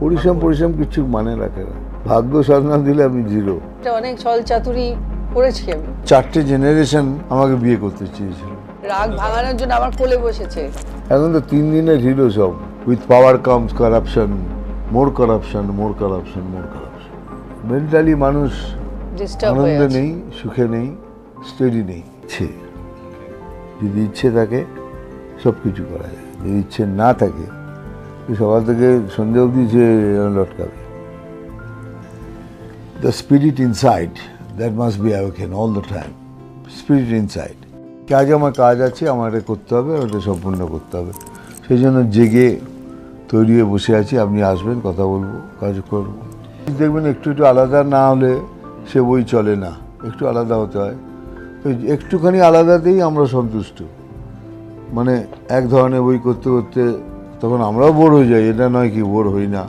পরিশ্রম কিছু মানে রাখে না। ভাগ্য সাথ না দিলে আমি জিরো। অনেক ছল চাতুরি করেছি আমি। 4টে জেনারেশন আমাকে বিয়ে করতে চেয়েছিল। রাগ ভাঙানোর জন্য আমার কোলে বসেছে। এখন তো 3 দিনের হিরো সব। With power comes corruption, more corruption, more corruption, more corruption. Mentally মানুষ ডিস্টার্ব হয়ে আনন্দে আছে। নেই, সুখে নেই, স্টেডি নেই। যদি ইচ্ছে থাকে সব কিছু করা যায়, যদি ইচ্ছে না থাকে সকাল থেকে সন্ধ্যে অবধি যে লটকাবে। The spirit inside that must be awakened all the time. Spirit inside. আমার কাজ আছে, আমার এটা করতে হবে, ওটা সম্পূর্ণ করতে হবে। সেই জন্য জেগে তৈরি হয়ে বসে আছি। আপনি আসবেন, কথা বলবো, কাজ করবো। দেখবেন একটু আলাদা না হলে সে বই চলে না, একটু আলাদা হতে হয়। তো একটুখানি আলাদাতেই আমরা সন্তুষ্ট। মানে এক ধরনের বই করতে করতে তখন আমরাও বোর হয়ে যাই, এটা নয় কি বোর হই না।